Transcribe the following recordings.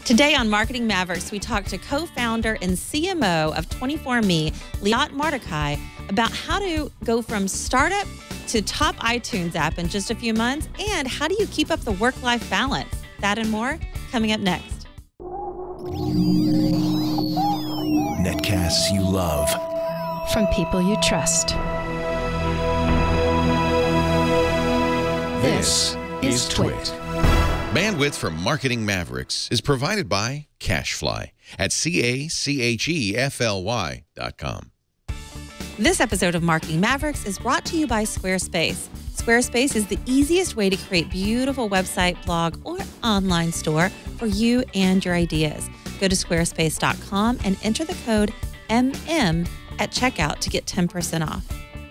Today on Marketing Mavericks, we talk to co-founder and CMO of 24Me, Liat Mordechay, about how to go from startup to top iTunes app in just a few months, and how do you keep up the work-life balance? That and more coming up next. Netcasts you love. From people you trust. This is Twit. Bandwidth for Marketing Mavericks is provided by Cashfly at CACHEFLY.com. This episode of Marketing Mavericks is brought to you by Squarespace. Squarespace is the easiest way to create beautiful website, blog, or online store for you and your ideas. Go to squarespace.com and enter the code MM at checkout to get 10% off.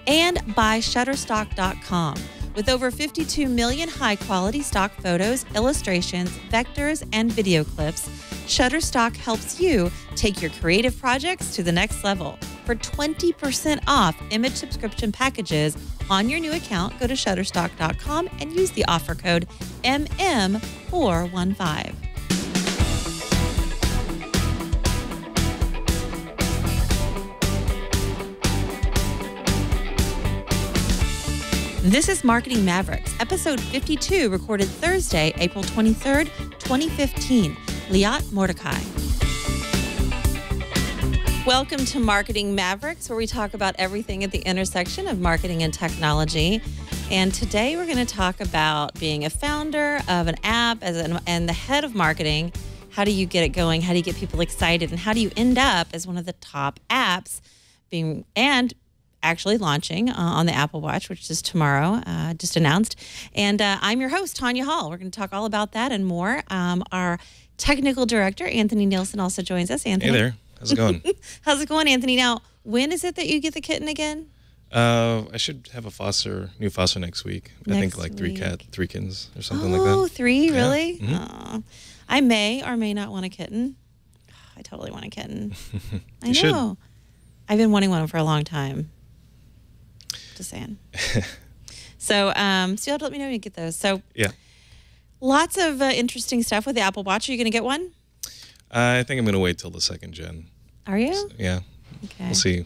And by Shutterstock.com. With over 52 million high-quality stock photos, illustrations, vectors, and video clips, Shutterstock helps you take your creative projects to the next level. For 20% off image subscription packages on your new account, go to Shutterstock.com and use the offer code MM415. This is Marketing Mavericks, episode 52, recorded Thursday, April 23rd, 2015. Liat Mordechay. Welcome to Marketing Mavericks, where we talk about everything at the intersection of marketing and technology. And today we're going to talk about being a founder of an app and the head of marketing. How do you get it going? How do you get people excited? And how do you end up as one of the top apps actually launching on the Apple Watch, which is tomorrow, just announced. And I'm your host, Tonya Hall. We're going to talk all about that and more. Our technical director, Anthony Nielsen, also joins us. Anthony. Hey there. How's it going? How's it going, Anthony? Now, when is it that you get the kitten again? I should have a new foster next week. I think like three kittens or something like that. Oh, three? Really? Yeah. Mm-hmm. I may or may not want a kitten. I totally want a kitten. I know. Should. I've been wanting one for a long time. Just saying. So you'll have to let me know when you get those. So yeah, lots of interesting stuff with the Apple Watch. Are you going to get one? I think I'm going to wait till the second gen. Are you? So, yeah. Okay. We'll see.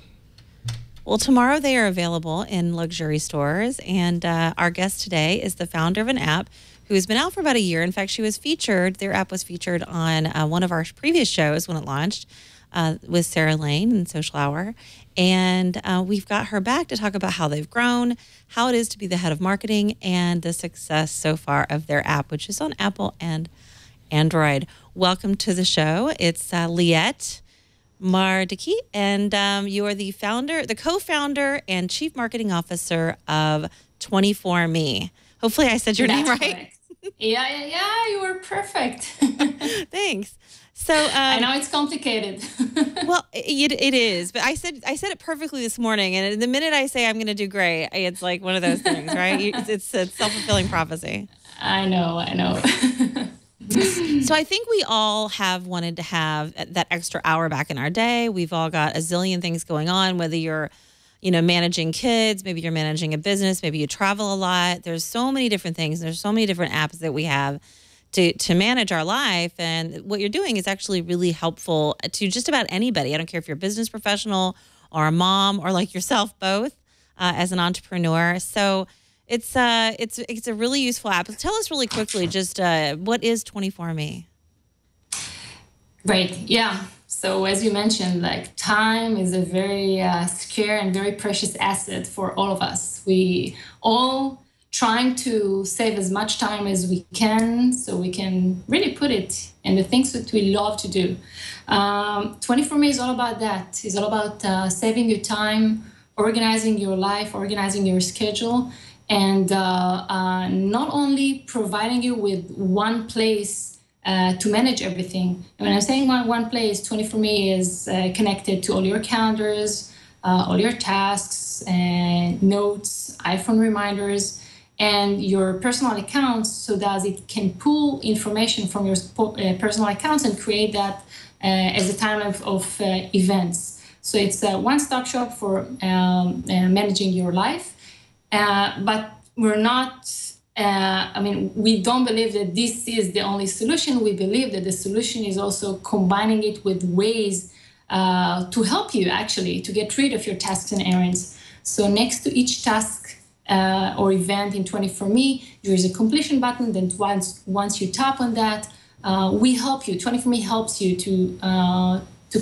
Well, tomorrow they are available in luxury stores, and our guest today is the founder of an app who has been out for about a year. In fact, their app was featured on one of our previous shows when it launched with Sarah Lane in Social Hour. And we've got her back to talk about how they've grown, how it is to be the head of marketing, and the success so far of their app, which is on Apple and Android. Welcome to the show. It's Liat Mordechay, and you are the co-founder and chief marketing officer of 24Me. Hopefully I said your name right. Correct. Yeah, you were perfect. Thanks. So I know it's complicated. Well, it is, but I said it perfectly this morning, and the minute I say I'm going to do great, it's like one of those things, right? It's a self-fulfilling prophecy. I know. So I think we all have wanted to have that extra hour back in our day. We've all got a zillion things going on, whether you're, managing kids, maybe you're managing a business, maybe you travel a lot. There's so many different things. There's so many different apps that we have to manage our life, and what you're doing is actually really helpful to just about anybody. I don't care if you're a business professional or a mom or like yourself, both as an entrepreneur. So it's a really useful app. Tell us really quickly just what is 24Me? Right. Yeah. So as you mentioned, like time is a very scarce and very precious asset for all of us. We all trying to save as much time as we can so we can really put it in the things that we love to do. 24Me is all about that. It's all about saving your time, organizing your life, organizing your schedule, and not only providing you with one place to manage everything. And when I'm saying one place, 24Me is connected to all your calendars, all your tasks, and notes, iPhone reminders, and your personal accounts, so that it can pull information from your personal accounts and create that as a time of events. So it's a one-stop shop for managing your life. But we're not I mean, we don't believe that this is the only solution. We believe that the solution is also combining it with ways to help you actually to get rid of your tasks and errands. So next to each task or event in 24Me, there is a completion button. Then once you tap on that, we help you. 24Me helps you to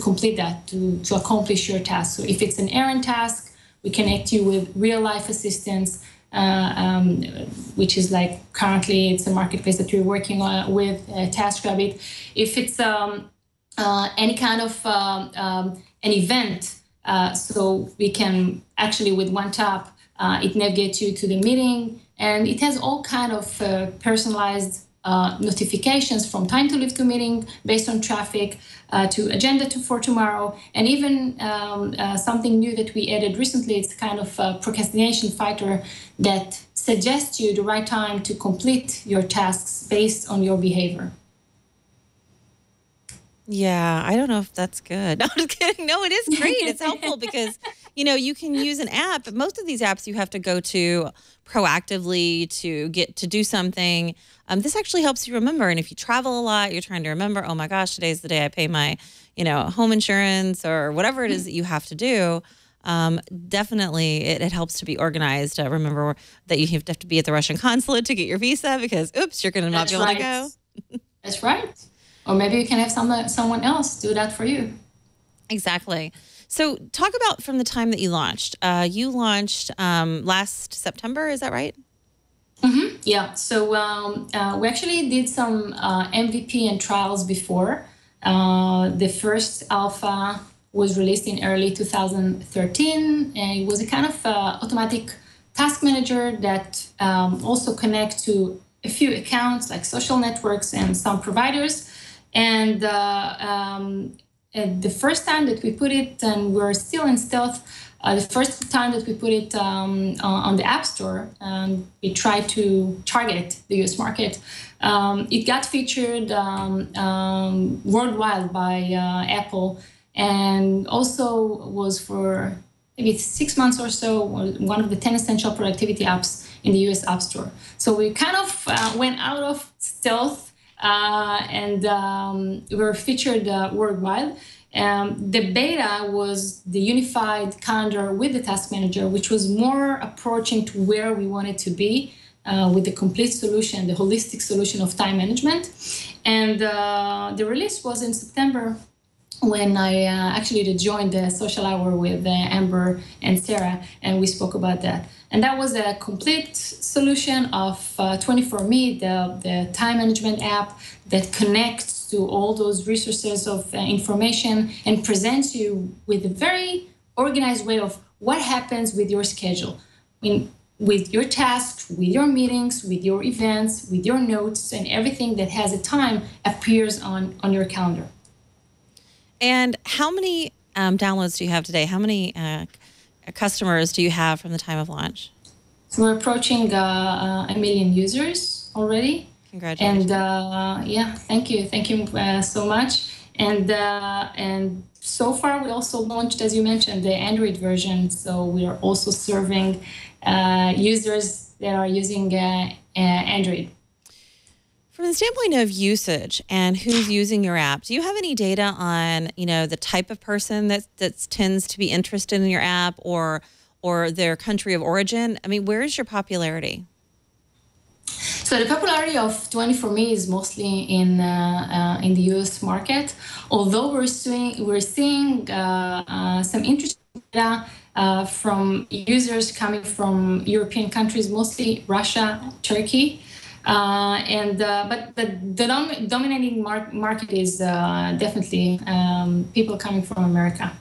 complete that, to accomplish your task. So if it's an errand task, we connect you with real life assistance, which is like currently it's a marketplace that we're working with, TaskRabbit. If it's any kind of an event, so we can actually with one tap, it navigates you to the meeting, and it has all kind of personalized notifications from time to leave to meeting based on traffic to agenda for tomorrow, and even something new that we added recently. It's kind of a procrastination fighter that suggests you the right time to complete your tasks based on your behavior. Yeah, I don't know if that's good. No, I'm just kidding. No, it is great. It's helpful because, you know, you can use an app, but most of these apps you have to go to proactively to get to do something. This actually helps you remember. And if you travel a lot, you're trying to remember, oh my gosh, today's the day I pay my, you know, home insurance or whatever it is that you have to do. Definitely it helps to be organized. Remember that you have to be at the Russian consulate to get your visa because, oops, you're going to not be able to go. That's right. Or maybe you can have someone else do that for you. Exactly. So talk about from the time that you launched. You launched last September, is that right? Mm-hmm. Yeah. So we actually did some MVP and trials before. The first alpha was released in early 2013, and it was a kind of automatic task manager that also connects to a few accounts like social networks and some providers. And the first time that we put it, and we're still in stealth, the first time that we put it on the App Store, we tried to target the US market. It got featured worldwide by Apple, and also was for maybe 6 months or so one of the 10 essential productivity apps in the US App Store. So we kind of went out of stealth. And we were featured worldwide. The beta was the unified calendar with the task manager, which was more approaching to where we wanted to be with the complete solution, the holistic solution of time management. And the release was in September when I actually joined the social hour with Amber and Sarah, and we spoke about that. And that was a complete solution of 24Me, the time management app that connects to all those resources of information and presents you with a very organized way of what happens with your schedule. I mean, with your tasks, with your meetings, with your events, with your notes, and everything that has a time appears on your calendar. And how many downloads do you have today? How many customers do you have from the time of launch? So we're approaching 1 million users already. Congratulations. And yeah, thank you so much. And so far we also launched, as you mentioned, the Android version. So we are also serving users that are using Android. From the standpoint of usage and who's using your app, do you have any data on, you know, the type of person that tends to be interested in your app or their country of origin? I mean, where is your popularity? So the popularity of 24Me is mostly in the US market, although we're seeing some interesting data from users coming from European countries, mostly Russia, Turkey. But the dominating market is definitely people coming from America.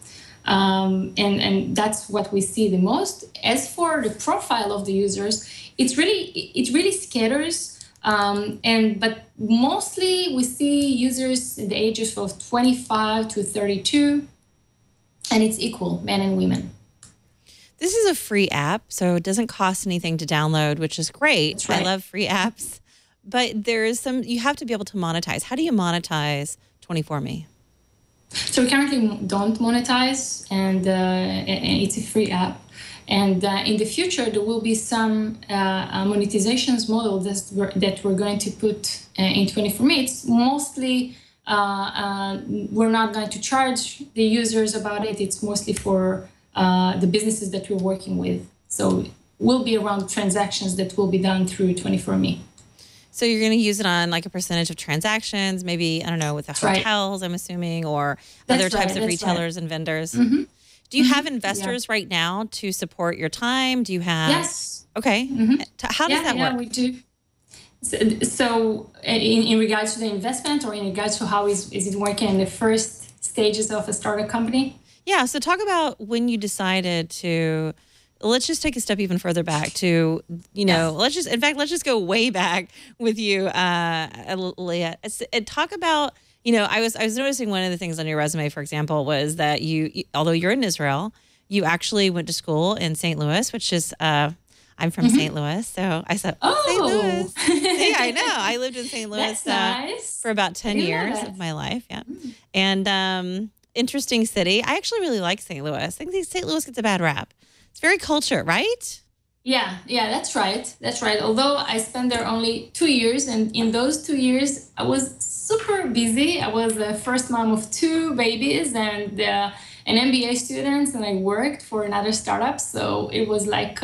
And that's what we see the most. As for the profile of the users, it really scatters. But mostly we see users in the ages of 25 to 32, and it's equal, men and women. This is a free app, so it doesn't cost anything to download, which is great. That's right. I love free apps. But there is you have to be able to monetize. How do you monetize 24Me? So we currently don't monetize, and it's a free app. And in the future, there will be some monetizations model that we're going to put in 24Me. It's mostly, we're not going to charge the users about it. It's mostly for the businesses that we're working with. So will be around transactions that will be done through 24Me. So you're going to use it on like a percentage of transactions, maybe, I don't know, with the hotels, I'm assuming, or other types of retailers and vendors. Mm-hmm. Do you have investors right now to support your time? Do you have? Yes. Okay. How does that work? Yeah, we do. So in regards to the investment, or in regards to how is it working in the first stages of a startup company? Yeah. So talk about when you decided to. Let's just take a step even further back to, let's just go way back with you, Liat. And talk about, I was noticing one of the things on your resume, for example, was that you although you're in Israel, you actually went to school in St. Louis, which is, I'm from St. Louis. So I said, St. Louis. Yeah, I know. I lived in St. Louis nice. For about 10 years of my life. Yeah. And interesting city. I actually really like St. Louis. I think St. Louis gets a bad rap. It's very culture, right? Yeah, that's right. That's right. Although I spent there only 2 years, and in those 2 years, I was super busy. I was the first mom of 2 babies and an MBA student, and I worked for another startup. So it was like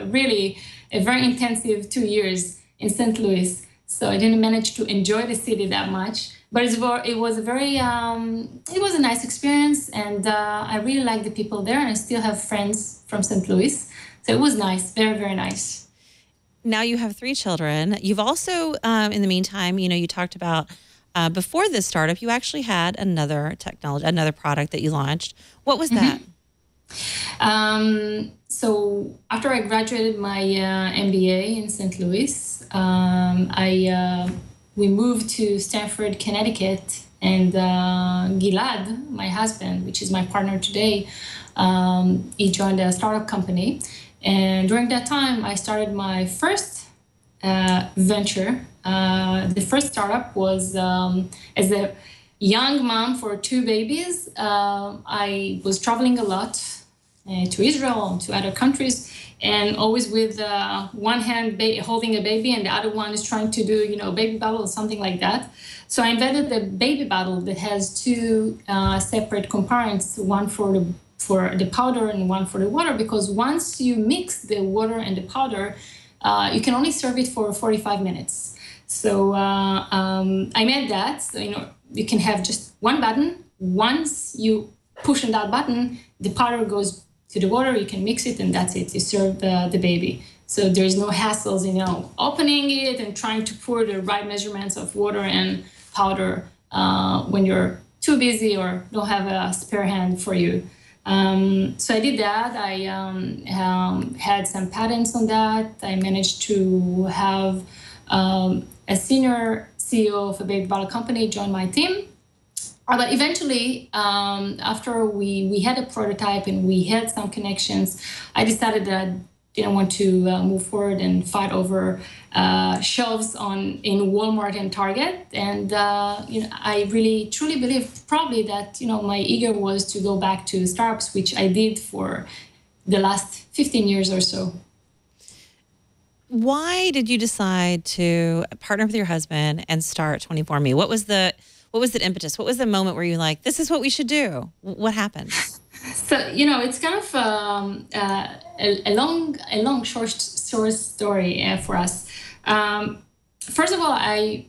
really a very intensive 2 years in St. Louis. So I didn't manage to enjoy the city that much. But it was a very, it was a nice experience, and I really like the people there, and I still have friends from St. Louis. So it was nice, very, very nice. Now you have 3 children. You've also, in the meantime, you talked about before this startup, you actually had another product that you launched. What was that? So after I graduated my MBA in St. Louis, we moved to Stamford, Connecticut, and Gilad, my husband, which is my partner today, he joined a startup company. And during that time, I started my first venture. The first startup was as a young mom for 2 babies. I was traveling a lot to Israel and to other countries, and always with one hand holding a baby and the other one is trying to do, baby bottle or something like that. So I invented the baby bottle that has 2 separate compartments, one for the powder and one for the water, because once you mix the water and the powder, you can only serve it for 45 minutes. So I made that, so, you can have just one button. Once you push on that button, the powder goes to the water, you can mix it, and that's it. You serve the baby. So there's no hassles, opening it and trying to pour the right measurements of water and powder when you're too busy or don't have a spare hand for you. So I did that. I had some patents on that. I managed to have a senior CEO of a baby bottle company join my team. But eventually, after we had a prototype and we had some connections, I decided that I didn't want to move forward and fight over shelves in Walmart and Target. And I really truly believe probably that my ego was to go back to startups, which I did for the last 15 years or so. Why did you decide to partner with your husband and start 24Me? What was the impetus? What was the moment where you were like, this is what we should do? What happened? So, it's kind of a long, short story for us. First of all, I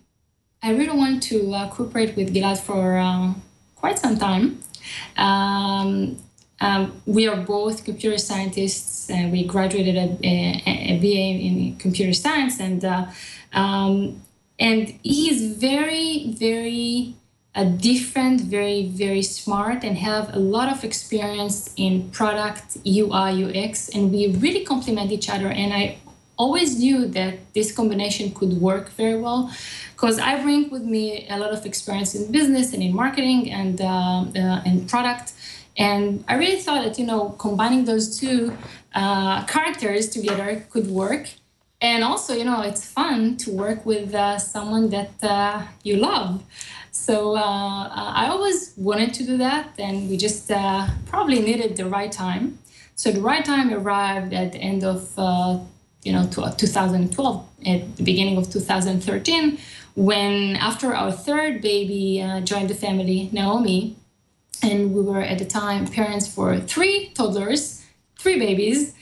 really want to cooperate with Gilad for quite some time. We are both computer scientists, and we graduated a BA in computer science, and he is very, very different, very, very smart, and have a lot of experience in product, UI, UX, and we really complement each other. And I always knew that this combination could work very well, because I bring with me a lot of experience in business and in marketing and product. And I really thought that, combining those 2 characters together could work. And also, it's fun to work with someone that you love. So I always wanted to do that, and we just probably needed the right time. So the right time arrived at the end of 2012, at the beginning of 2013, when after our third baby joined the family, Naomi, and we were at the time parents for 3 toddlers, 3 babies.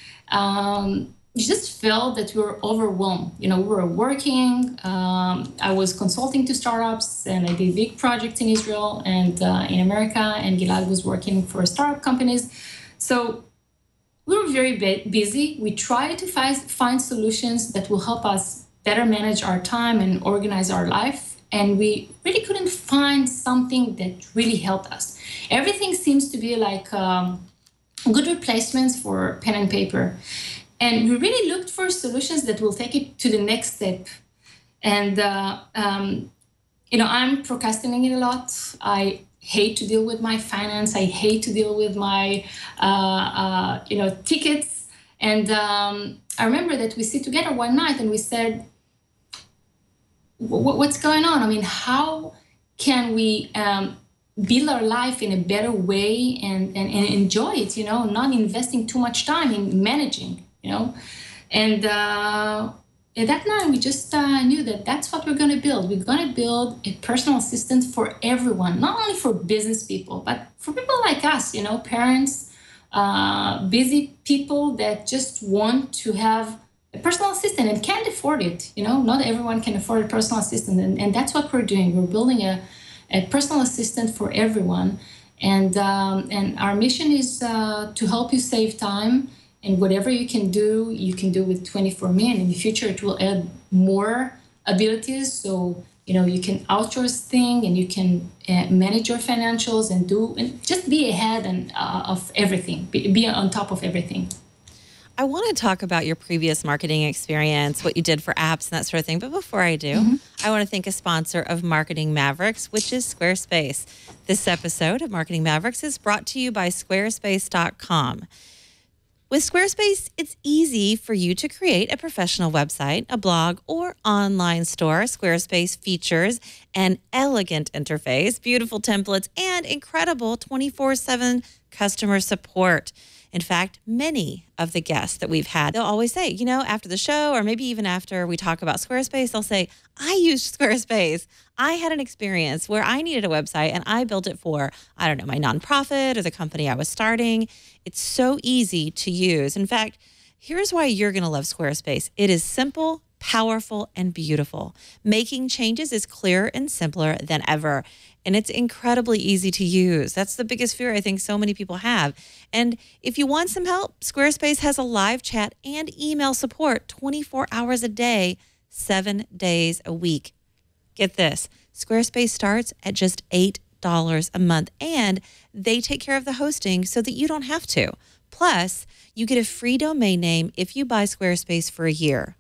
Just felt that we were overwhelmed. We were working. I was consulting to startups, and I did big projects in Israel and in America, and Gilad was working for startup companies. So we were very busy. We tried to find solutions that will help us better manage our time and organize our life, and we really couldn't find something that really helped us. Everything seems to be like good replacements for pen and paper. And we really looked for solutions that will take it to the next step. And, I'm procrastinating a lot. I hate to deal with my finance. I hate to deal with my, tickets. And I remember that we sit together one night and we said, what's going on? I mean, how can we build our life in a better way and enjoy it, not investing too much time in managing? And at that night, we just knew that that's what we're going to build. We're going to build a personal assistant for everyone, not only for business people, but for people like us, parents, busy people that just want to have a personal assistant and can't afford it. Not everyone can afford a personal assistant. And that's what we're doing. We're building a personal assistant for everyone. And our mission is to help you save time. And whatever you can do with 24Me. And in the future, it will add more abilities. So, you can outsource things and you can manage your financials and just be ahead of everything, be on top of everything. I want to talk about your previous marketing experience, what you did for apps and that sort of thing. But before I do, I want to thank a sponsor of Marketing Mavericks, which is Squarespace. This episode of Marketing Mavericks is brought to you by Squarespace.com. With Squarespace, it's easy for you to create a professional website, a blog, or online store. Squarespace features an elegant interface, beautiful templates, and incredible 24/7 customer support. In fact, many of the guests that we've had, they'll always say, after the show, or maybe even after we talk about Squarespace, they'll say, I used Squarespace. I had an experience where I needed a website and I built it for, my nonprofit or the company I was starting. It's so easy to use. In fact, here's why you're going to love Squarespace. It is simple, powerful, and beautiful. Making changes is clearer and simpler than ever. And it's incredibly easy to use. That's the biggest fear I think so many people have. And if you want some help, Squarespace has a live chat and email support 24 hours a day, 7 days a week. Get this, Squarespace starts at just $8 a month, and they take care of the hosting so that you don't have to. Plus, you get a free domain name if you buy Squarespace for a year.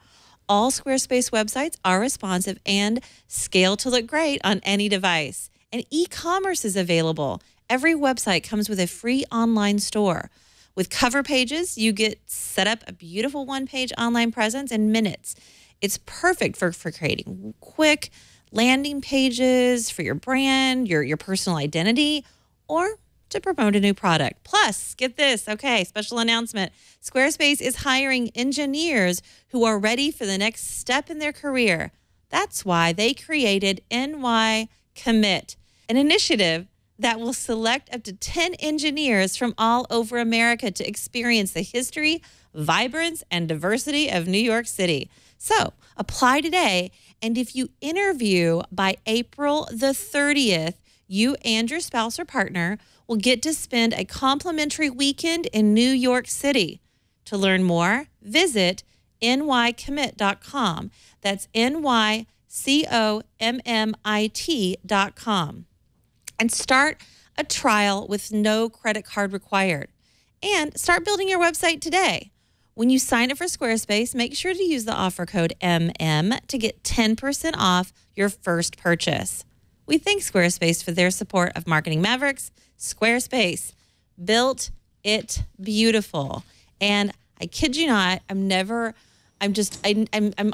All Squarespace websites are responsive and scale to look great on any device. And e-commerce is available. Every website comes with a free online store. With cover pages, you get set up a beautiful one-page online presence in minutes. It's perfect for creating quick landing pages for your brand, your personal identity, or to promote a new product. Plus, get this, special announcement. Squarespace is hiring engineers who are ready for the next step in their career. That's why they created NY Commit, an initiative that will select up to 10 engineers from all over America to experience the history, vibrance, and diversity of New York City. So apply today, and if you interview by April the 30th, you and your spouse or partner will get to spend a complimentary weekend in New York City. To learn more, visit nycommit.com. That's nycommit.com. And start a trial with no credit card required. And start building your website today. When you sign up for Squarespace, make sure to use the offer code MM to get 10% off your first purchase. We thank Squarespace for their support of Marketing Mavericks. Squarespace built it beautiful. And I kid you not, I'm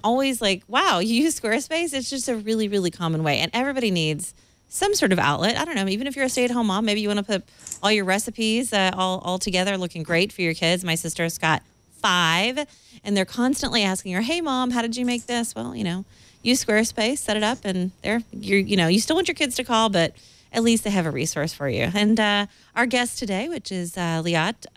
always like, wow, you use Squarespace? It's just a really, really common way. And everybody needs some sort of outlet. I don't know, even if you're a stay-at-home mom, maybe you want to put all your recipes all together looking great for your kids. My sister's got 5, and they're constantly asking her, hey, Mom, how did you make this? Well, use Squarespace, set it up, and you still want your kids to call, but at least they have a resource for you. And our guest today, which is Liat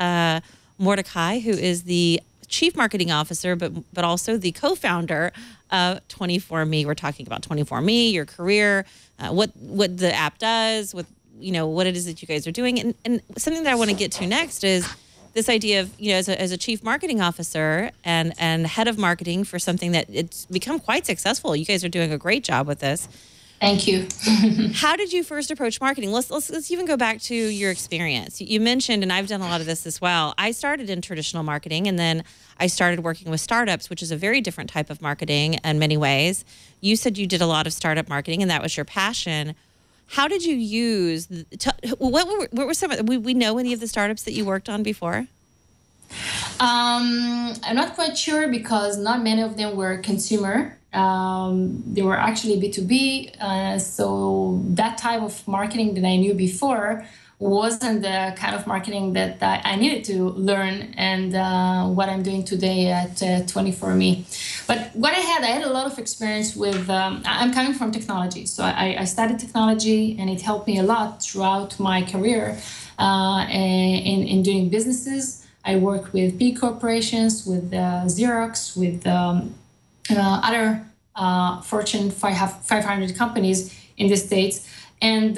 Mordechay, who is the Chief Marketing Officer, but also the co-founder of 24Me. We're talking about 24Me, your career, what the app does, what it is that you guys are doing, and something that I want to get to next is this idea of as a chief marketing officer and head of marketing for something that it's become quite successful. You guys are doing a great job with this. Thank you. How did you first approach marketing? Let's even go back to your experience. You mentioned, and I've done a lot of this as well, I started in traditional marketing, and then I started working with startups, which is a very different type of marketing in many ways. You said you did a lot of startup marketing, and that was your passion. How did you use, what were some of, we know any of the startups that you worked on before? I'm not quite sure because not many of them were consumer. They were actually B2B. So that type of marketing that I knew before wasn't the kind of marketing that I needed to learn and what I'm doing today at 24Me. But what I had a lot of experience with, I'm coming from technology. So I studied technology, and it helped me a lot throughout my career in doing businesses. I worked with big corporations, with Xerox, with other Fortune 500 companies in the States. And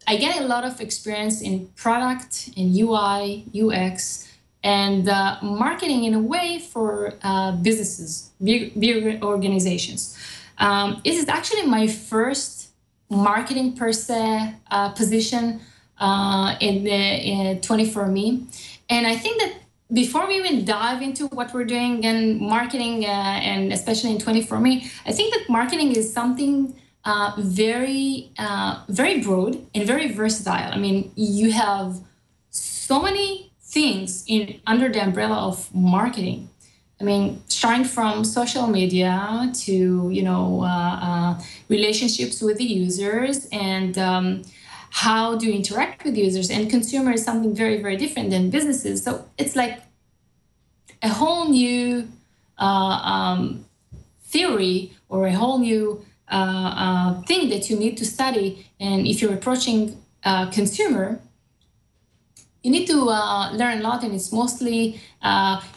I get a lot of experience in product, in UI, UX, and marketing in a way for businesses, big organizations. This is actually my first marketing per se position in 24Me. And I think that before we even dive into what we're doing in marketing, and especially in 24Me, I think that marketing is something very broad and very versatile. I mean, you have so many things under the umbrella of marketing. I mean, starting from social media to relationships with the users and how do you interact with users, and consumer is something very, very different than businesses. So it's like a whole new theory or a whole new thing that you need to study. And if you're approaching consumer, you need to learn a lot, and it's mostly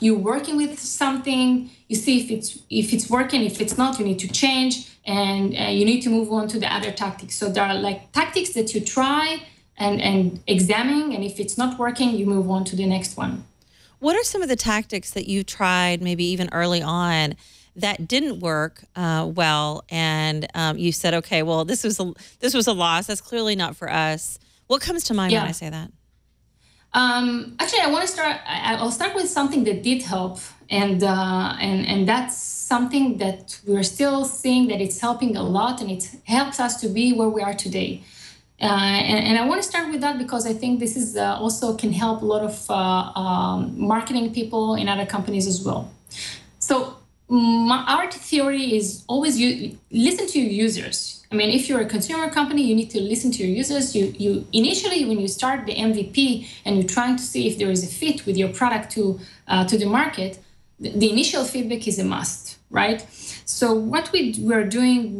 you working with something. You see if it's working. If it's not, you need to change, and you need to move on to the other tactics. So there are like tactics that you try and examine, and if it's not working, you move on to the next one. What are some of the tactics that you tried, maybe even early on, that didn't work well, and you said, okay, well, this was a loss. That's clearly not for us. What comes to mind when I say that? Actually, I'll start with something that did help, and that's something that we're still seeing that it's helping a lot, and it helps us to be where we are today. And I want to start with that because I think this is also can help a lot of marketing people in other companies as well. So our theory is always listen to your users. I mean, if you're a consumer company, you need to listen to your users. You initially, when you start the MVP and you're trying to see if there is a fit with your product to the market, the initial feedback is a must, right? So what we're doing,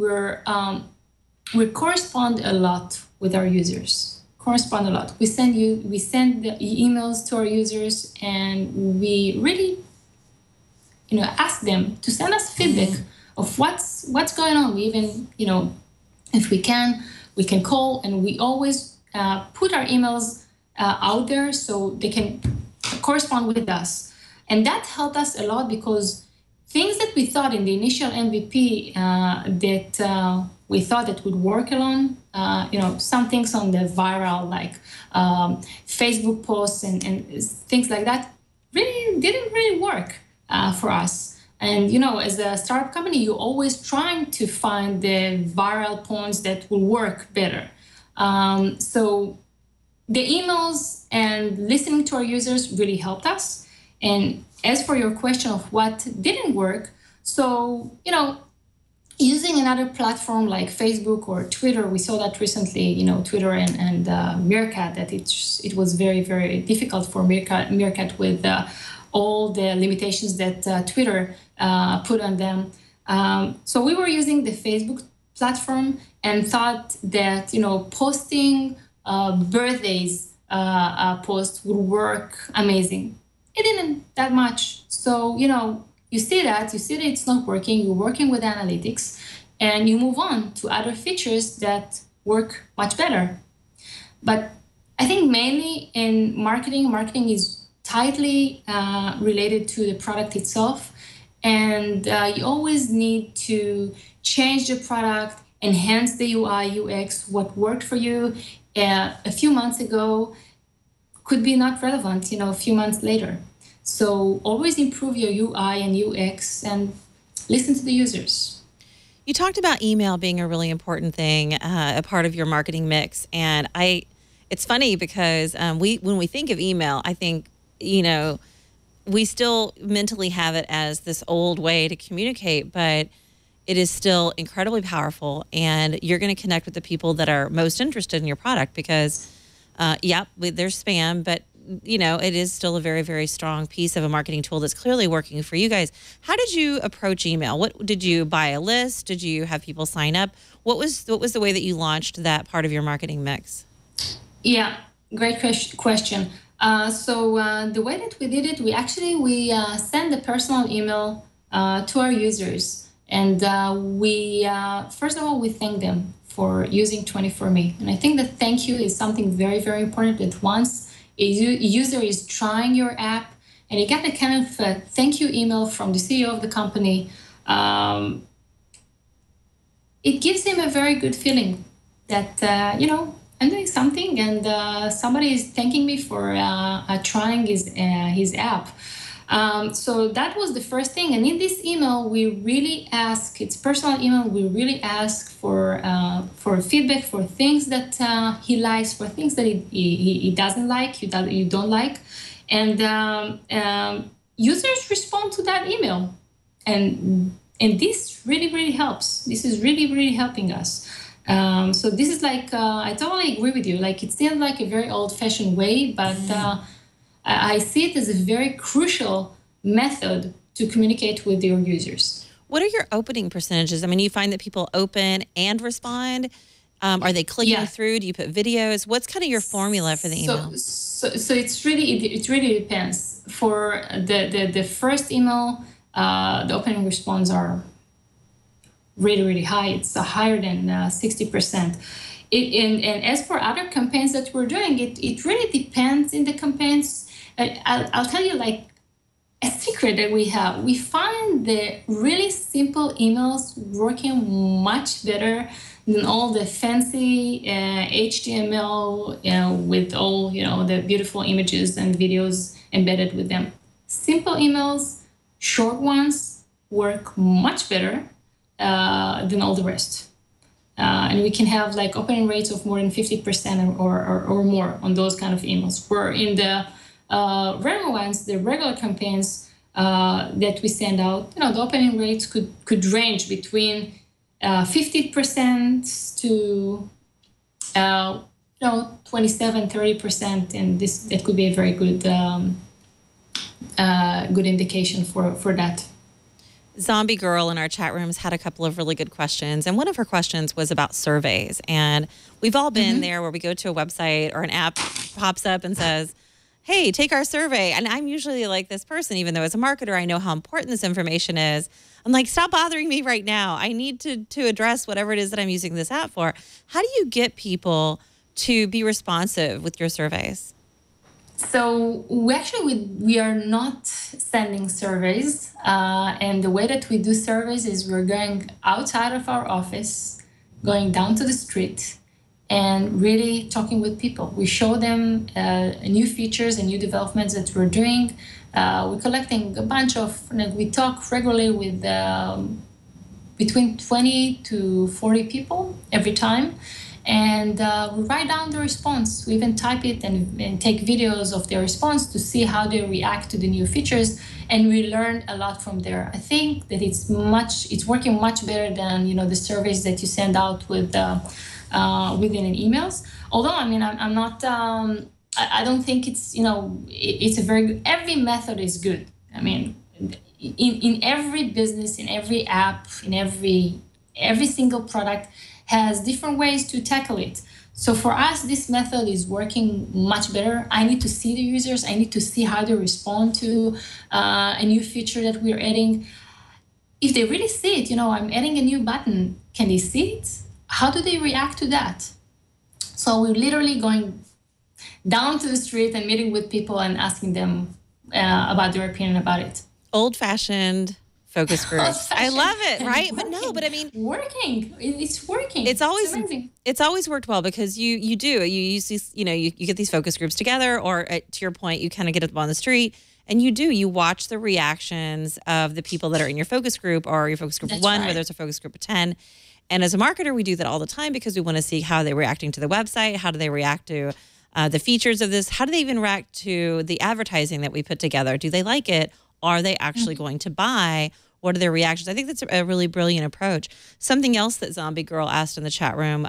we correspond a lot with our users. Correspond a lot. We send the emails to our users, and we really, ask them to send us feedback of what's going on. We even, if we can call, and we always put our emails out there so they can correspond with us. And that helped us a lot because things that we thought in the initial MVP that we thought that would work alone, some things on the viral, like Facebook posts and things like that, really didn't really work for us. And, as a startup company, you're always trying to find the viral points that will work better. So the emails and listening to our users really helped us. And as for your question of what didn't work, so, using another platform like Facebook or Twitter, we saw that recently, Twitter and Meerkat, that it was very, very difficult for Meerkat with all the limitations that Twitter put on them. So we were using the Facebook platform and thought that, posting birthdays posts would work amazing. It didn't that much. So, you see that it's not working, you're working with analytics, and you move on to other features that work much better. But I think mainly in marketing is tightly related to the product itself. And you always need to change the product, enhance the UI, UX. What worked for you a few months ago could be not relevant, a few months later. So always improve your UI and UX and listen to the users. You talked about email being a really important thing, a part of your marketing mix. And it's funny because when we think of email, I think, we still mentally have it as this old way to communicate, but it is still incredibly powerful. And you're going to connect with the people that are most interested in your product because, there's spam, but it is still a very, very strong piece of a marketing tool that's clearly working for you guys. How did you approach email? What did you buy a list? Did you have people sign up? What was the way that you launched that part of your marketing mix? Yeah, great question. So the way that we did it, we send a personal email to our users, and first of all we thank them for using 24Me. And I think that thank you is something very, very important. That once a user is trying your app and you get a kind of a thank you email from the CEO of the company, it gives him a very good feeling that, I'm doing something and somebody is thanking me for trying his app. So that was the first thing. And in this email, we really ask, it's personal email, we really ask for feedback, for things that he likes, for things that he doesn't like, you don't like. And users respond to that email. And this really, really helps. This is really, really helping us. So this is like, I totally agree with you. Like, it seems like a very old-fashioned way, but I see it as a very crucial method to communicate with your users. What are your opening percentages? I mean, you find that people open and respond. Are they clicking through? Do you put videos? What's kind of your formula for the email? So it really depends. For the first email, the opening response are really, really high. It's higher than 60%. And as for other campaigns that we're doing, it really depends in the campaigns. I'll tell you, like, a secret that we have. We find the really simple emails working much better than all the fancy HTML, with all, the beautiful images and videos embedded with them. Simple emails, short ones, work much better than all the rest. And we can have like opening rates of more than 50% or more on those kind of emails. Where in the regular ones, the regular campaigns that we send out, the opening rates could range between 50% to 27-30%, and that could be a very good good indication for that. Zombie Girl in our chat rooms had a couple of really good questions. And one of her questions was about surveys. And we've all been there where we go to a website or an app pops up and says, hey, take our survey. And I'm usually like this person, even though as a marketer, I know how important this information is. I'm like, stop bothering me right now. I need to address whatever it is that I'm using this app for. How do you get people to be responsive with your surveys? So we are not sending surveys, and the way that we do surveys is we're going outside of our office, going down to the street, and really talking with people. We show them new features and new developments that we're doing. We're collecting a bunch of, we talk regularly with between 20 to 40 people every time. And we write down the response. We even type it and take videos of their response to see how they react to the new features. And we learn a lot from there. I think that it's working much better than, the surveys that you send out within an emails. Although, I'm not, I don't think it's, it's a very good, every method is good. In every business, in every app, in every single product has different ways to tackle it. So for us, this method is working much better. I need to see the users. I need to see how they respond to a new feature that we're adding. If they really see it, I'm adding a new button. Can they see it? How do they react to that? So we're literally going down to the street and meeting with people and asking them about their opinion about it. Old-fashioned focus groups. I love it, right? Working. It's working. It's always worked well because you use these, you get these focus groups together, or to your point, you kind of get up on the street and you watch the reactions of the people that are in your focus group or your focus group of 1, whether it's a focus group of 10. And as a marketer, we do that all the time because we want to see how they're reacting to the website. How do they react to the features of this? How do they even react to the advertising that we put together? Do they like it? Are they actually going to buy? What are their reactions? I think that's a really brilliant approach. Something else that Zombie Girl asked in the chat room,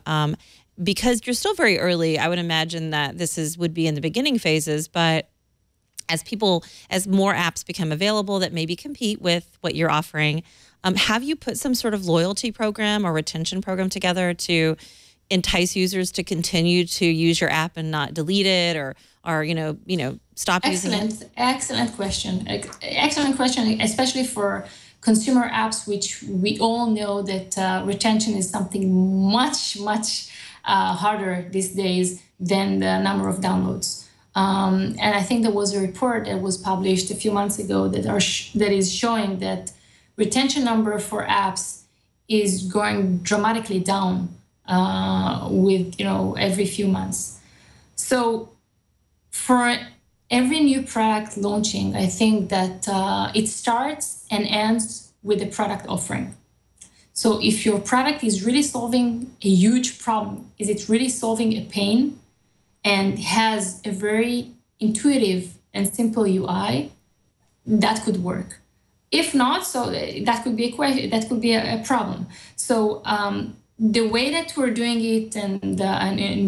because you're still very early, I would imagine that this would be in the beginning phases, but as more apps become available that maybe compete with what you're offering, have you put some sort of loyalty program or retention program together to entice users to continue to use your app and not delete it or stop using it? Excellent question. Excellent question, especially for consumer apps, which we all know that retention is something much, much harder these days than the number of downloads. And I think there was a report that was published a few months ago that is showing that retention number for apps is going dramatically down with every few months. So for every new product launching, I think that it starts and ends with the product offering. So if your product is really solving a huge problem, is it really solving a pain and has a very intuitive and simple UI, that could work. If not, so that could be a question, that could be a problem. So the way that we're doing it and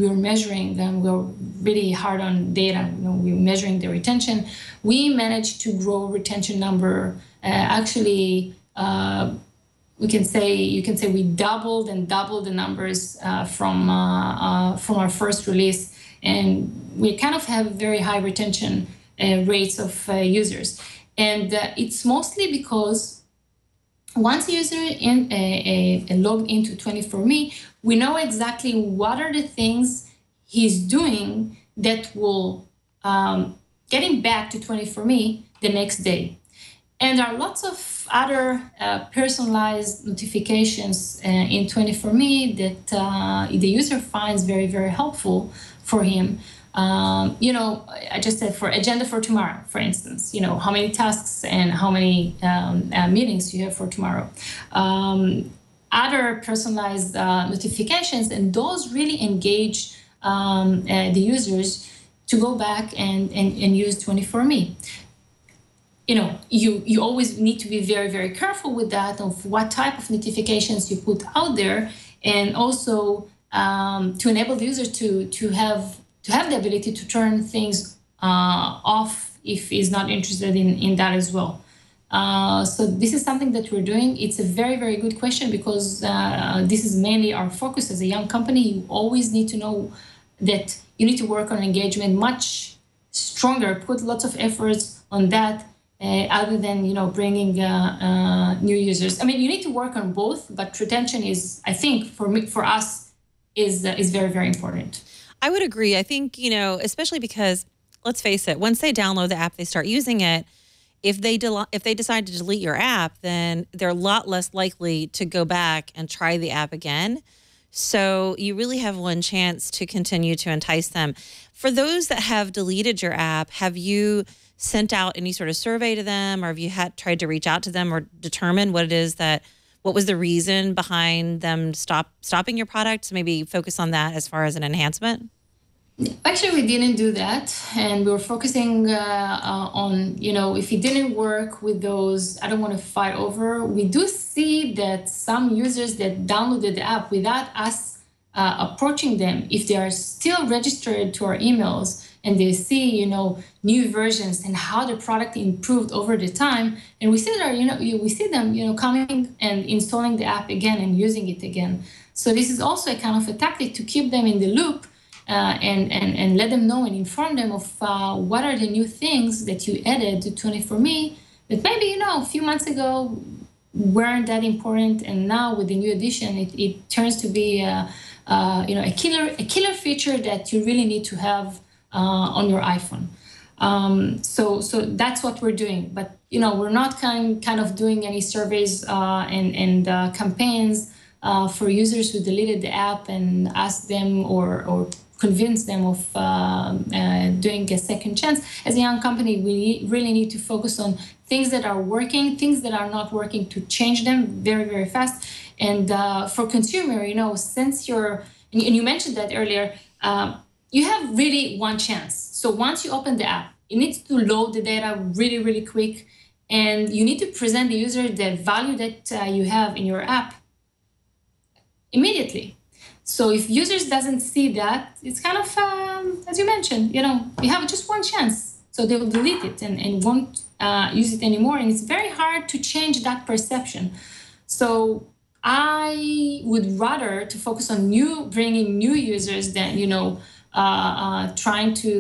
we're measuring them, we're really hard on data. We're measuring the retention. We managed to grow retention number. Actually, you can say we doubled the numbers from our first release, and we kind of have very high retention rates of users. And it's mostly because once a user logged into 24Me, we know exactly what are the things he's doing that will get him back to 24Me the next day. And there are lots of other personalized notifications in 24Me that the user finds very, very helpful for him. I just said for agenda for tomorrow, for instance, how many tasks and how many meetings you have for tomorrow. Other personalized notifications, and those really engage the users to go back and use 24Me. You always need to be very, very careful with that, of what type of notifications you put out there, and also to enable the user to have the ability to turn things off if he's not interested in that as well. So this is something that we're doing. It's a very, very good question because this is mainly our focus as a young company. You always need to know that you need to work on engagement much stronger, put lots of efforts on that, other than bringing new users. You need to work on both, but retention is, I think, for us, is very, very important. I would agree. I think, especially because, let's face it, once they download the app, they start using it. If they decide to delete your app, then they're a lot less likely to go back and try the app again. So you really have one chance to continue to entice them. For those that have deleted your app, have you sent out any sort of survey to them, or have you tried to reach out to them or determine what it is that what was the reason behind them stopping your product? Maybe focus on that as far as an enhancement. Actually, we didn't do that, and we were focusing on, if it didn't work with those, I don't want to fight over. We do see that some users that downloaded the app without us approaching them, if they are still registered to our emails and they see, new versions and how the product improved over the time, and we see that, we see them, coming and installing the app again and using it again. So this is also a kind of a tactic to keep them in the loop. And let them know and inform them of what are the new things that you added to 24Me that maybe, a few months ago weren't that important. And now with the new edition, it turns to be, a killer feature that you really need to have on your iPhone. So that's what we're doing. But, we're not kind of doing any surveys and campaigns for users who deleted the app and ask them or convince them of doing a second chance. As a young company, we really need to focus on things that are working, things that are not working, to change them very, very fast. And for consumer, since and you mentioned that earlier, you have really one chance. So once you open the app, it needs to load the data really, really quick. And you need to present the user the value that you have in your app immediately. So if users doesn't see that, it's kind of, as you mentioned, you have just one chance. So they will delete it and won't use it anymore. And it's very hard to change that perception. So I would rather to focus on bringing new users than, trying to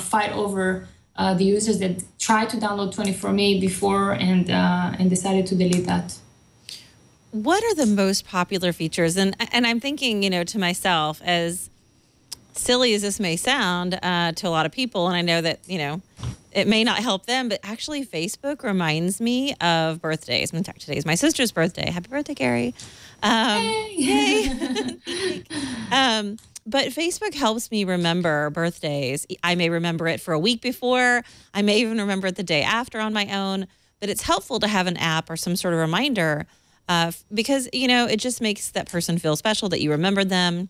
fight over the users that tried to download 24Me before and decided to delete that. What are the most popular features? And I'm thinking, to myself, as silly as this may sound to a lot of people, and I know that, it may not help them, but actually Facebook reminds me of birthdays. In fact, today is my sister's birthday. Happy birthday, Gary. Yay. But Facebook helps me remember birthdays. I may remember it for a week before. I may even remember it the day after on my own. But it's helpful to have an app or some sort of reminder because, it just makes that person feel special, that you remembered them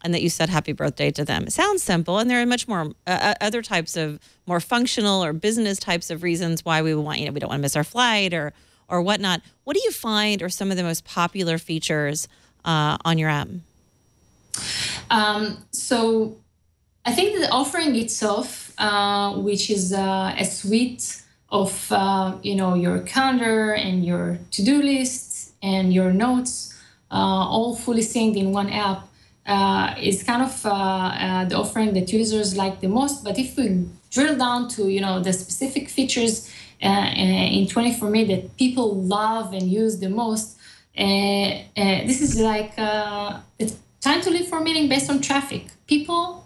and that you said happy birthday to them. It sounds simple, and there are much more other types of more functional or business types of reasons why we want, we don't want to miss our flight or whatnot. What do you find are some of the most popular features on your app? So I think the offering itself, which is a suite of, your calendar and your to-do lists and your notes, all fully synced in one app, is kind of the offering that users like the most. But if we drill down to, the specific features in 24Me that people love and use the most, this is like it's time to leave for a meeting based on traffic. People,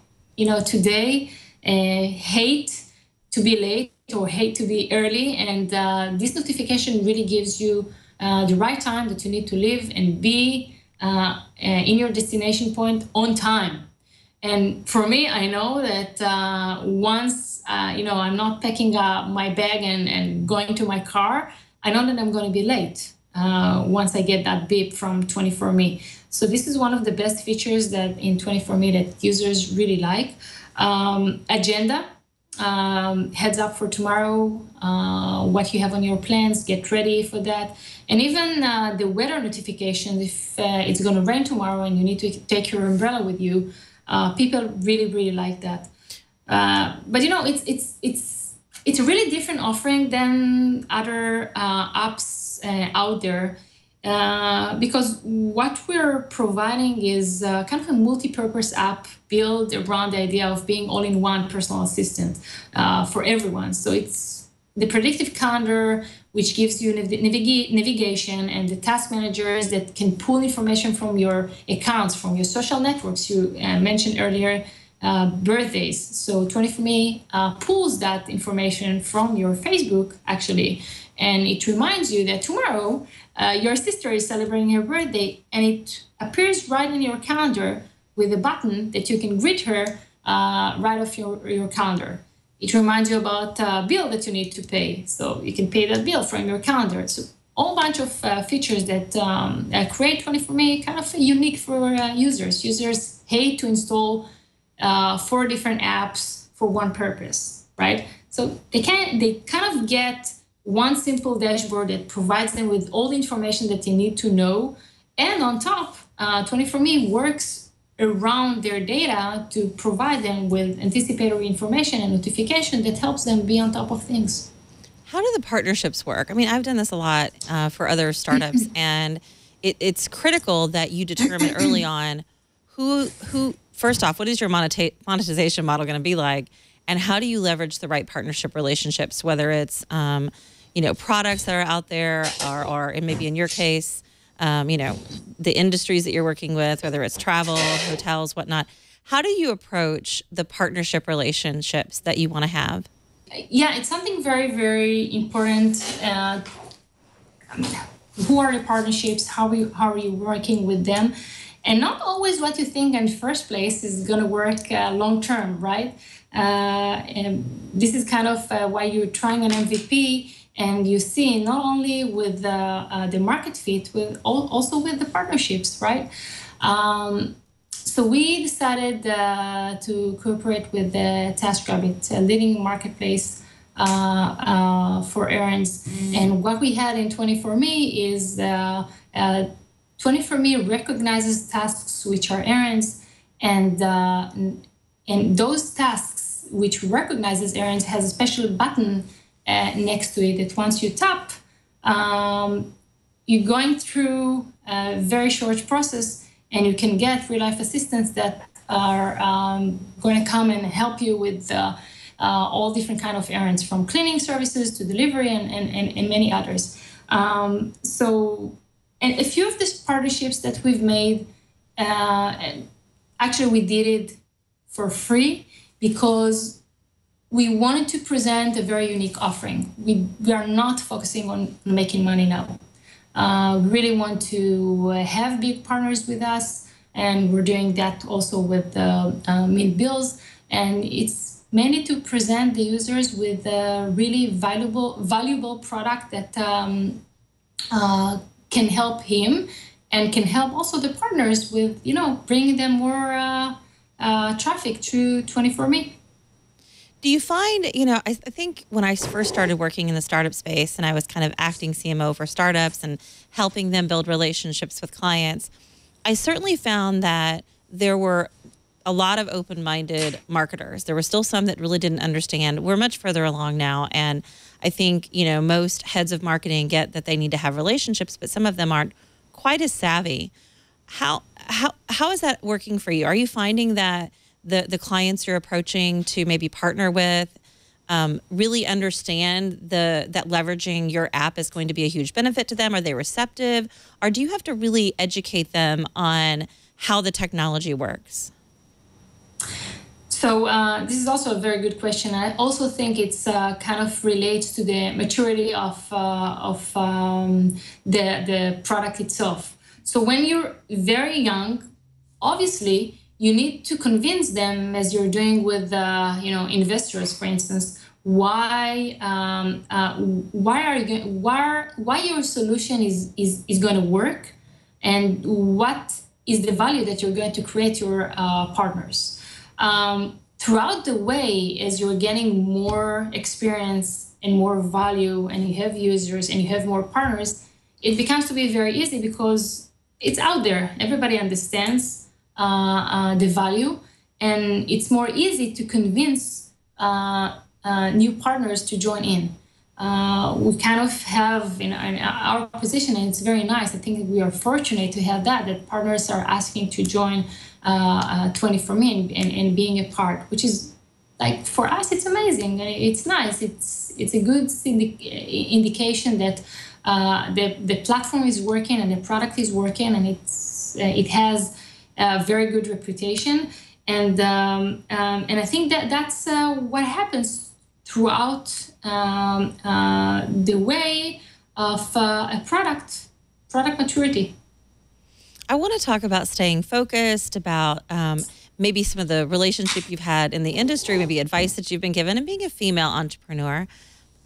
today hate to be late or hate to be early. And this notification really gives you the right time that you need to leave and be in your destination point on time. And for me, I know that once, I'm not packing up my bag and going to my car, I know that I'm going to be late once I get that beep from 24Me. So this is one of the best features that in 24Me that users really like. Agenda, heads up for tomorrow, what you have on your plans, get ready for that. And even the weather notification, if it's going to rain tomorrow and you need to take your umbrella with you, people really, really like that. But it's a really different offering than other apps out there. Because what we're providing is kind of a multi-purpose app built around the idea of being all-in-one personal assistant for everyone. So it's the predictive calendar, which gives you navigation, and the task managers that can pull information from your accounts, from your social networks. You mentioned earlier birthdays. So 24Me pulls that information from your Facebook, actually, and it reminds you that tomorrow your sister is celebrating her birthday, and it appears right in your calendar with a button that you can greet her right off your calendar. It reminds you about a bill that you need to pay, so you can pay that bill from your calendar. So whole bunch of features that create 24me kind of unique for users. Users hate to install 4 different apps for one purpose, right? So they kind of get one simple dashboard that provides them with all the information that they need to know. And on top, 24me works around their data to provide them with anticipatory information and notification that helps them be on top of things. How do the partnerships work? I mean, I've done this a lot for other startups, and it's critical that you determine early on who. First off, what is your monetization model going to be like, and how do you leverage the right partnership relationships? Whether it's products that are out there, or maybe in your case, the industries that you're working with, whether it's travel, hotels, whatnot. How do you approach the partnership relationships that you want to have? Yeah, it's something very, very important. Who are the partnerships? How are you working with them? And not always what you think in the first place is going to work long term, right? And this is kind of why you're trying an MVP, and you see not only with the market fit, also with the partnerships, right? So we decided to cooperate with TaskRabbit, a leading marketplace for errands. And what we had in 24me is 24me recognizes tasks which are errands, and those tasks which recognizes errands has a special button next to it that once you tap, you're going through a very short process, and you can get real-life assistants that are going to come and help you with all different kind of errands, from cleaning services to delivery and many others. And a few of these partnerships that we've made, actually we did it for free because we wanted to present a very unique offering. We are not focusing on making money now. We really want to have big partners with us, and we're doing that also with Mint Bills. And it's mainly to present the users with a really valuable product that can help him and can help also the partners with, bringing them more traffic through 24me. Do you find, I think when I first started working in the startup space and I was kind of acting CMO for startups and helping them build relationships with clients, I certainly found that there were a lot of open-minded marketers. There were still some that really didn't understand. We're much further along now, and I think, most heads of marketing get that they need to have relationships, but some of them aren't quite as savvy. How is that working for you? Are you finding that the clients you're approaching to maybe partner with really understand that leveraging your app is going to be a huge benefit to them? Are they receptive? Or do you have to really educate them on how the technology works? So this is also a very good question. I also think it's kind of relates to the maturity of the product itself. So when you're very young, obviously you need to convince them, as you're doing with investors, for instance, why your solution is going to work, and what is the value that you're going to create your partners. Throughout the way, as you're getting more experience and more value, and you have users and you have more partners, it becomes to be very easy because it's out there. Everybody understands the value, and it's more easy to convince new partners to join in. We kind of have in our position, and it's very nice. I think we are fortunate to have that partners are asking to join 24me and being a part, which is like, for us, it's amazing. It's nice. It's a good indication that the platform is working and the product is working, and it has a very good reputation. And I think that's what happens throughout the way of a product maturity. I want to talk about staying focused, about maybe some of the relationship you've had in the industry, maybe advice that you've been given, and being a female entrepreneur.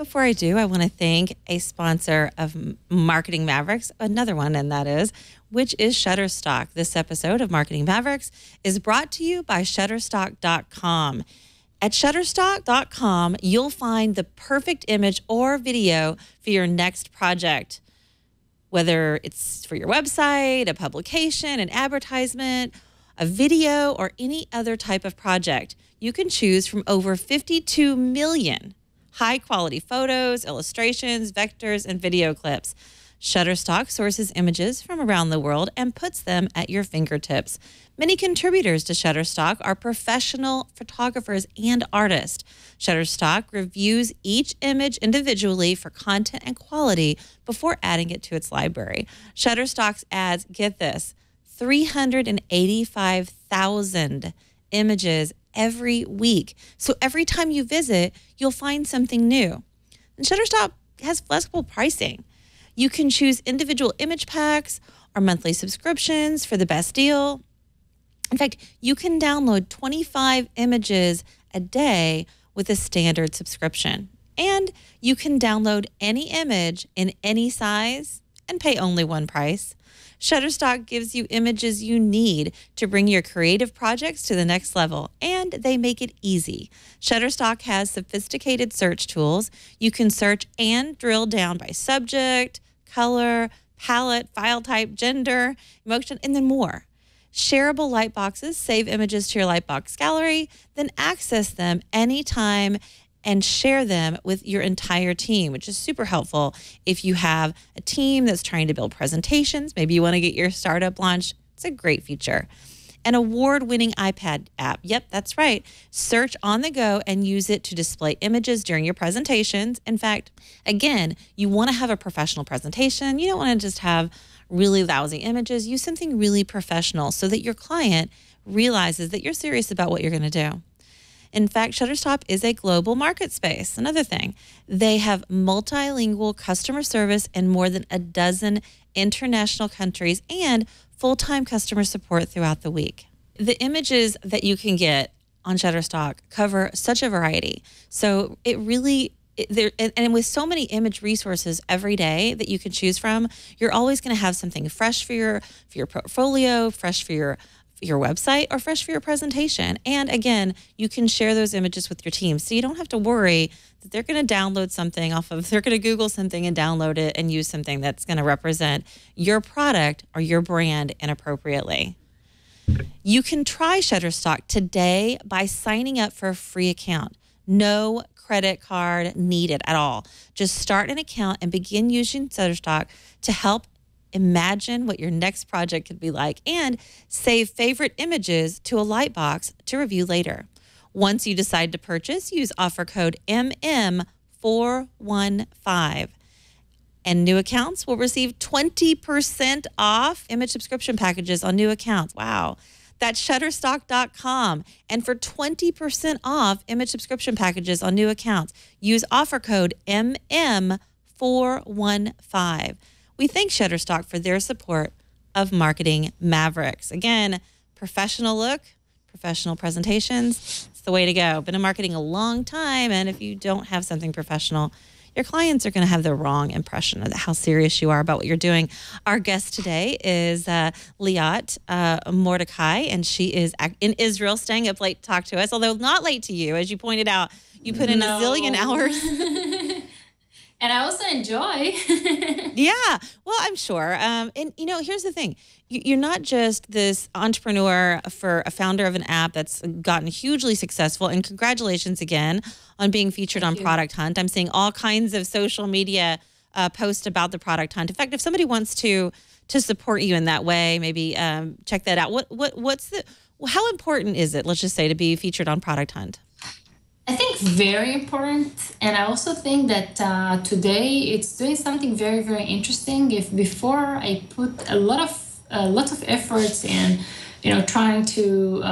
before I do, I want to thank a sponsor of Marketing Mavericks, another one, and that is, which is Shutterstock. This episode of Marketing Mavericks is brought to you by Shutterstock.com. At Shutterstock.com, you'll find the perfect image or video for your next project, whether it's for your website, a publication, an advertisement, a video, or any other type of project. You can choose from over 52 million high-quality photos, illustrations, vectors, and video clips. Shutterstock sources images from around the world and puts them at your fingertips. Many contributors to Shutterstock are professional photographers and artists. Shutterstock reviews each image individually for content and quality before adding it to its library. Shutterstock adds, get this, 385,000 images every week. So every time you visit, you'll find something new. And Shutterstock has flexible pricing. You can choose individual image packs or monthly subscriptions for the best deal. In fact, you can download 25 images a day with a standard subscription. And you can download any image in any size and pay only one price. Shutterstock gives you images you need to bring your creative projects to the next level, and they make it easy. Shutterstock has sophisticated search tools. You can search and drill down by subject, color, palette, file type, gender, emotion, and then more. Shareable lightboxes save images to your Lightbox gallery, then access them anytime and share them with your entire team, which is super helpful if you have a team that's trying to build presentations. Maybe you want to get your startup launched. It's a great feature. An award-winning iPad app. Yep, that's right. Search on the go and use it to display images during your presentations. In fact, again, you want to have a professional presentation. You don't want to just have really lousy images. Use something really professional so that your client realizes that you're serious about what you're going to do. In fact, Shutterstock is a global market space. Another thing, they have multilingual customer service in more than a dozen international countries and full-time customer support throughout the week. The images that you can get on Shutterstock cover such a variety. So it really, and with so many image resources every day that you can choose from, you're always going to have something fresh for your portfolio, fresh for your website, or fresh for your presentation. And again, you can share those images with your team. So you don't have to worry that they're going to download something they're going to Google something and download it and use something that's going to represent your product or your brand inappropriately. You can try Shutterstock today by signing up for a free account. No credit card needed at all. Just start an account and begin using Shutterstock to help imagine what your next project could be like and save favorite images to a Lightbox to review later. Once you decide to purchase, use offer code MM415 and new accounts will receive 20% off image subscription packages on new accounts. Wow. That's Shutterstock.com. And for 20% off image subscription packages on new accounts, use offer code MM415. We thank Shutterstock for their support of Marketing Mavericks. Again, professional look, professional presentations. It's the way to go. Been in marketing a long time, and if you don't have something professional, your clients are going to have the wrong impression of how serious you are about what you're doing. Our guest today is Liat Mordechay, and she is in Israel, staying up late to talk to us, although not late to you. As you pointed out, you put in a zillion hours. And I also enjoy. Yeah, well, I'm sure. And, you know, here's the thing. You're not just this entrepreneur for a founder of an app that's gotten hugely successful. And congratulations again on being featured on Product Hunt. I'm seeing all kinds of social media posts about the Product Hunt. In fact, if somebody wants to support you in that way, maybe check that out. How important is it, let's just say, to be featured on Product Hunt? I think very important, and I also think that today it's doing something very, very interesting. If before I put a lot of efforts in, trying to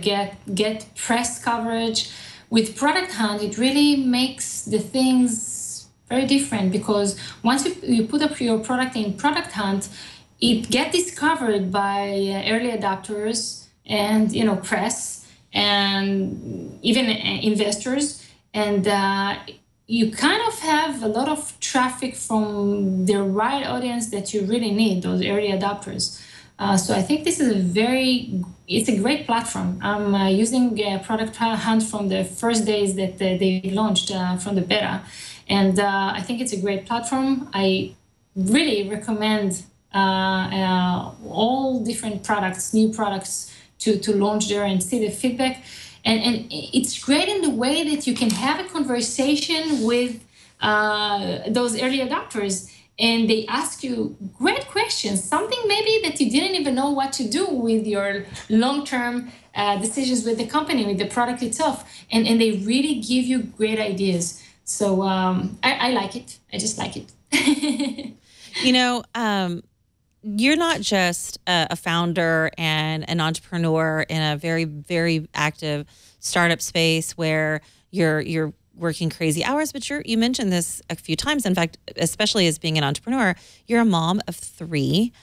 get press coverage, with Product Hunt, it really makes the things very different, because once you put up your product in Product Hunt, it gets discovered by early adopters and press and even investors, and you kind of have a lot of traffic from the right audience that you really need, those early adopters. So I think this is it's a great platform. I'm using Product Hunt from the first days that they launched from the beta. And I think it's a great platform. I really recommend all different products, new products to launch there and see the feedback. And it's great in the way that you can have a conversation with those early adopters, and they ask you great questions, something maybe that you didn't even know what to do with your long-term decisions with the company, with the product itself. And they really give you great ideas. So I like it. I just like it. You're not just a founder and an entrepreneur in a very, very active startup space where you're working crazy hours, but you mentioned this a few times. In fact, especially as being an entrepreneur, you're a mom of 3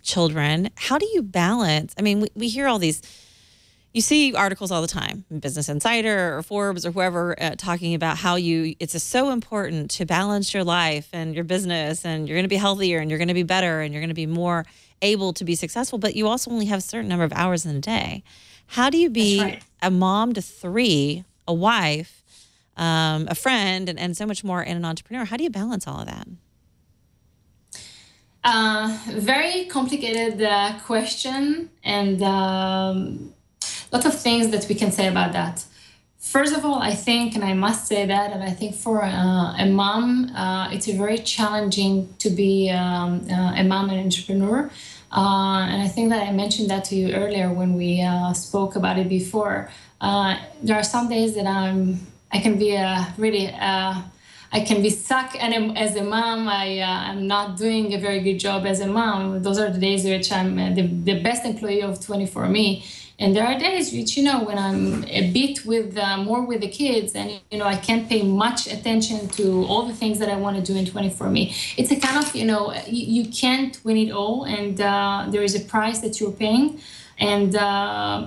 children. How do you balance? I mean, we hear all these. You see articles all the time, Business Insider or Forbes or whoever, talking about how it's so important to balance your life and your business, and you're going to be healthier and you're going to be better and you're going to be more able to be successful, but you also only have a certain number of hours in a day. How do you be a mom to 3, a wife, a friend, and so much more, and an entrepreneur? How do you balance all of that? Very complicated question, and lots of things that we can say about that. First of all, I think, and I must say that, and I think for a mom, it's very challenging to be a mom and entrepreneur. And I think that I mentioned that to you earlier when we spoke about it before. There are some days that I can be I can be stuck, and as a mom, I'm not doing a very good job as a mom. Those are the days which I'm the best employee of 24Me. And there are days which, when I'm a bit more with the kids, and, I can't pay much attention to all the things that I want to do in 24Me. It's a kind of, you can't win it all, and there is a price that you're paying. And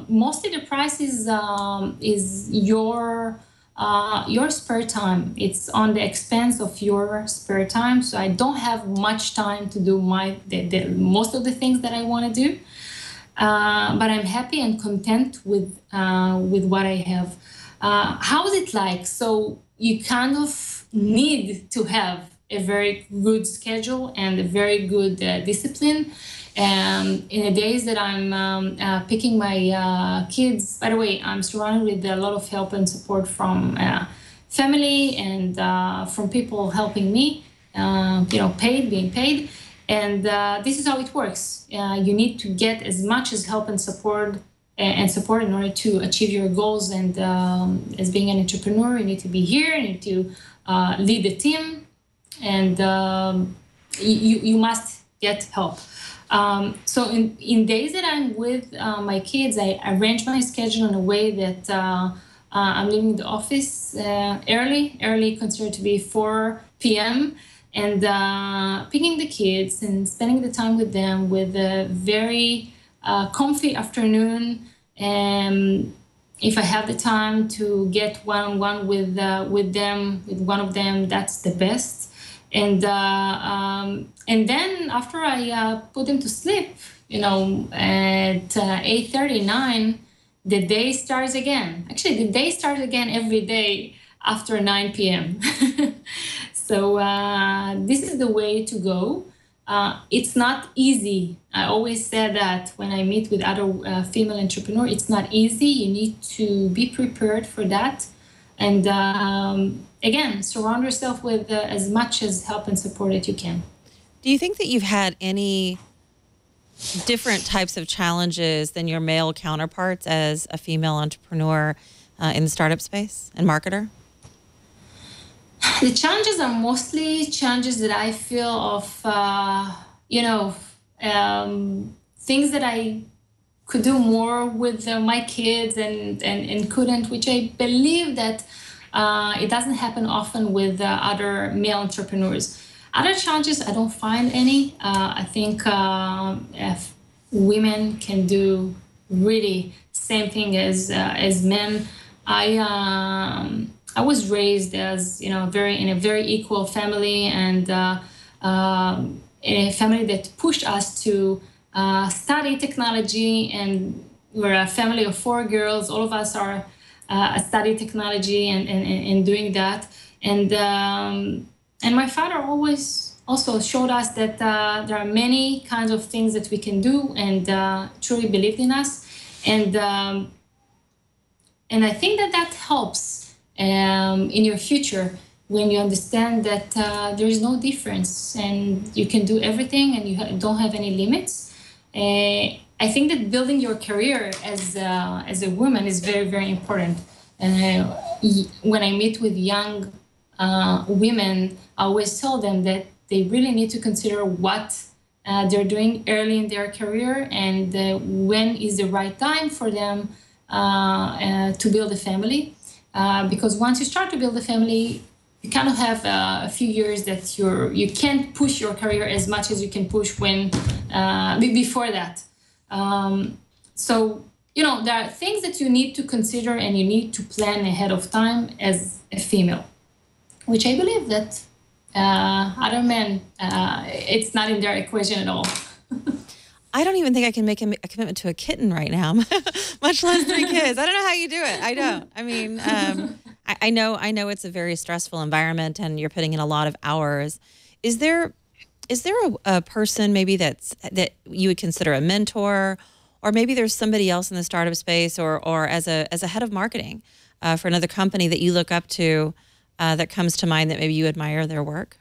mostly the price is your spare time. It's on the expense of your spare time. So I don't have much time to do most of the things that I want to do. But I'm happy and content with what I have. How is it like? So you kind of need to have a very good schedule and a very good discipline. In the days that I'm picking my kids, by the way, I'm surrounded with a lot of help and support from family and from people helping me, being paid. And this is how it works. You need to get as much as help and support in order to achieve your goals. And as being an entrepreneur, you need to be here, you need to lead the team, and you must get help. So in days that I'm with my kids, I arrange my schedule in a way that I'm leaving the office early considered to be 4 p.m., and picking the kids and spending the time with them with a very comfy afternoon. And if I have the time to get one-on-one with them, with one of them, that's the best. And then after I put them to sleep, at 8:30, 9, the day starts again. Actually, the day starts again every day after 9 p.m. So this is the way to go. It's not easy. I always say that when I meet with other female entrepreneurs, it's not easy. You need to be prepared for that. And again, surround yourself with as much as help and support that you can. Do you think that you've had any different types of challenges than your male counterparts as a female entrepreneur in the startup space and marketer? The challenges are mostly challenges that I feel of, things that I could do more with my kids and couldn't, which I believe that it doesn't happen often with other male entrepreneurs. Other challenges, I don't find any. I think if women can do really same thing as men. I was raised as, in a very equal family, and a family that pushed us to study technology. And we're a family of 4 girls. All of us are study technology and doing that. And my father always also showed us that there are many kinds of things that we can do, and truly believed in us. And I think that helps in your future, when you understand that there is no difference and you can do everything and you don't have any limits. I think that building your career as a woman is very, very important. When I meet with young women, I always tell them that they really need to consider what they're doing early in their career, and when is the right time for them to build a family. Because once you start to build a family, you kind of have a few years that you can't push your career as much as you can push when before that. So, there are things that you need to consider and you need to plan ahead of time as a female, which I believe that other men, it's not in their equation at all. I don't even think I can make a commitment to a kitten right now, much less 3 kids. I don't know how you do it. I don't. I mean, I know it's a very stressful environment, and you're putting in a lot of hours. Is there a person maybe that you would consider a mentor, or maybe there's somebody else in the startup space, or as a head of marketing for another company that you look up to, that comes to mind that maybe you admire their work?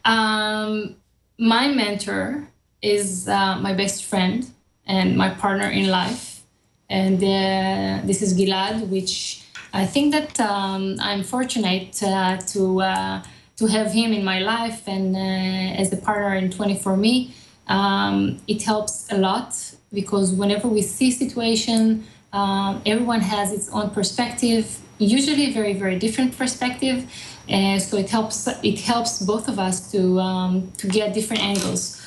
My mentor is my best friend and my partner in life. And this is Gilad, which I think that I'm fortunate to have him in my life and as a partner in 24Me. It helps a lot, because whenever we see situation, everyone has its own perspective, usually a very, very different perspective. So it helps both of us to get different angles.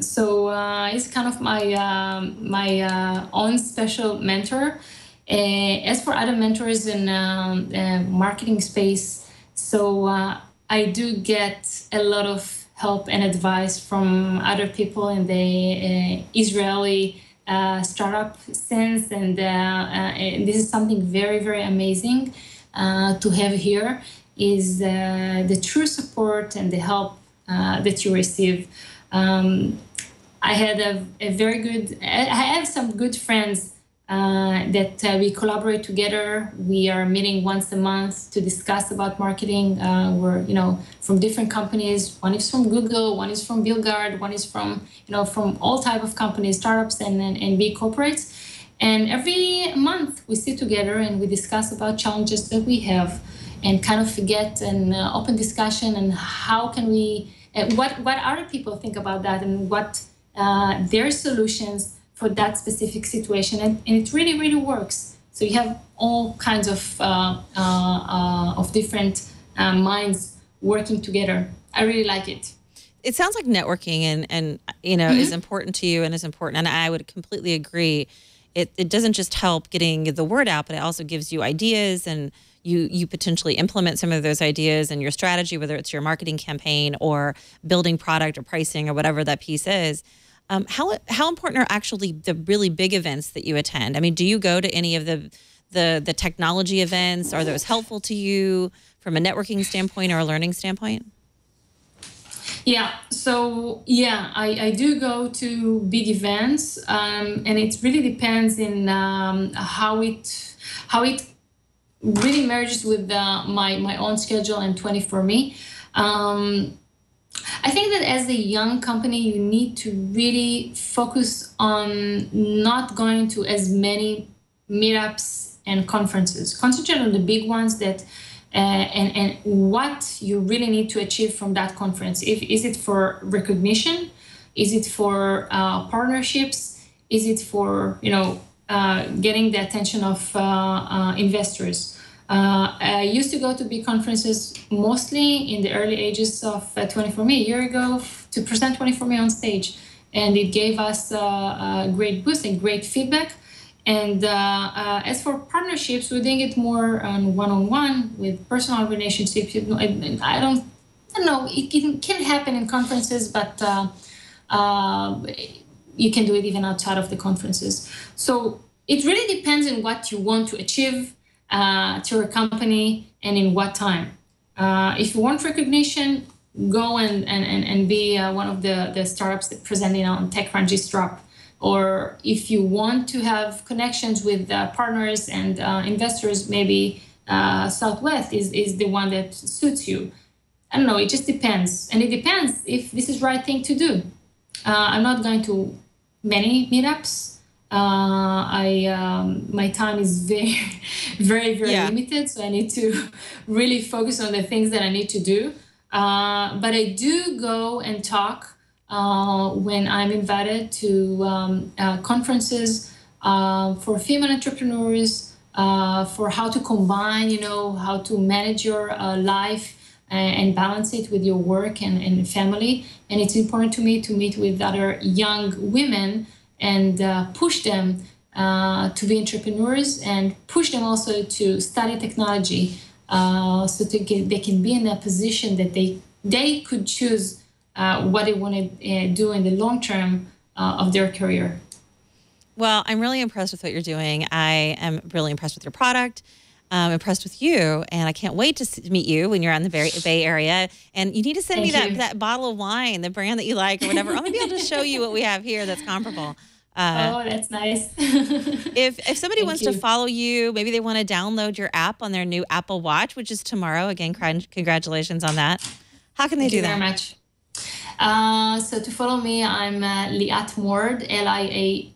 So he's kind of my own special mentor. As for other mentors in marketing space, so I do get a lot of help and advice from other people in the Israeli startup sense, and this is something very, very amazing to have here, is the true support and the help that you receive. I had I have some good friends that we collaborate together. We are meeting once a month to discuss about marketing. We're, from different companies. One is from Google, one is from Billgard, one is from all type of companies, startups and big corporates. And every month we sit together and we discuss about challenges that we have, and kind of get an open discussion, and how can we, what other people think about that, and what their solutions for that specific situation, and it really, really works. So you have all kinds of different minds working together. I really like it. It sounds like networking and is important to you, and is important, and I would completely agree. It doesn't just help getting the word out, but it also gives you ideas, and you potentially implement some of those ideas in your strategy, whether it's your marketing campaign or building product or pricing or whatever that piece is. How important are actually the really big events that you attend? I mean, do you go to any of the technology events? Are those helpful to you from a networking standpoint or a learning standpoint? Yeah, so I do go to big events, and it really depends in how it really merges with my own schedule and 24Me. I think that as a young company, you need to really focus on not going to as many meetups and conferences. Concentrate on the big ones that and what you really need to achieve from that conference. Is it for recognition? Is it for partnerships? Is it for getting the attention of investors? I used to go to big conferences mostly in the early ages of 24Me a year ago to present 24Me on stage, and it gave us a great boost and great feedback. And as for partnerships, we're doing it more on one-on-one with personal relationships. I don't know. It can happen in conferences, but you can do it even outside of the conferences. So it really depends on what you want to achieve to your company and in what time. If you want recognition, go and be one of the startups that presenting on TechCrunch Drop. Or if you want to have connections with partners and investors, maybe Southwest is the one that suits you. I don't know, it just depends. And it depends if this is the right thing to do. I'm not going to many meetups. My time is very, very, very limited. So I need to really focus on the things that I need to do. But I do go and talk when I'm invited to conferences for female entrepreneurs, for how to combine, how to manage your life and balance it with your work and family. And it's important to me to meet with other young women and push them to be entrepreneurs and push them also to study technology so they can be in a position that they could choose what they want to do in the long term of their career. Well, I'm really impressed with what you're doing. I am really impressed with your product. I'm impressed with you, and I can't wait to meet you when you're on the Bay Area. And you need to send me that bottle of wine, the brand that you like or whatever. Or maybe I'll just show you what we have here that's comparable. Oh, that's nice. If somebody wants to follow you, maybe they want to download your app on their new Apple Watch, which is tomorrow. Again, congratulations on that. How can they do that? Thank you very much. So to follow me, I'm Liat Mord, LIATMORD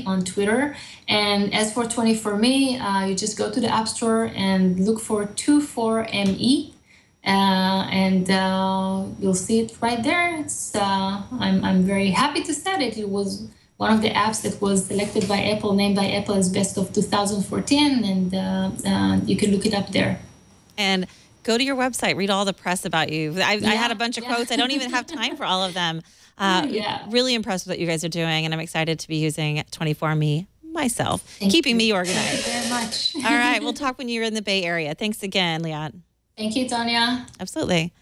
on Twitter. And as for 24Me, you just go to the App Store and look for 24ME. And you'll see it right there. It's I'm very happy to say it. It was one of the apps that was selected by Apple, named by Apple as best of 2014, and you can look it up there. And go to your website, read all the press about you. I had a bunch of quotes. I don't even have time for all of them. Really impressed with what you guys are doing, and I'm excited to be using 24Me myself, keeping me organized. Thank you very much. All right, we'll talk when you're in the Bay Area. Thanks again, Liat. Thank you, Tonya. Absolutely.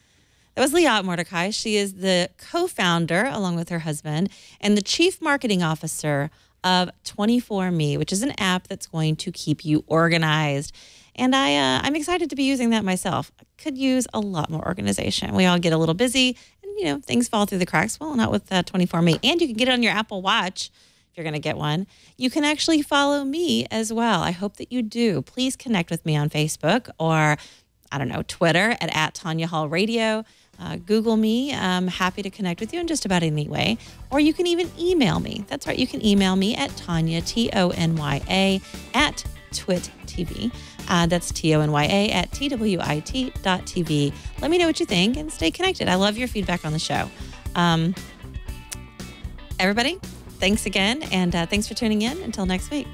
That was Liat Mordechay. She is the co-founder, along with her husband, and the chief marketing officer of 24Me, which is an app that's going to keep you organized. And I'm excited to be using that myself. I could use a lot more organization. We all get a little busy, and things fall through the cracks. Well, not with 24Me. And you can get it on your Apple Watch if you're going to get one. You can actually follow me as well. I hope that you do. Please connect with me on Facebook or Twitter at Tonya Hall Radio. Google me. I'm happy to connect with you in just about any way. Or you can even email me. That's right. You can email me at Tonya, TONYA, at TwitTV. That's TONYA at TWIT.tv. Let me know what you think and stay connected. I love your feedback on the show. Everybody, thanks again. And thanks for tuning in. Until next week.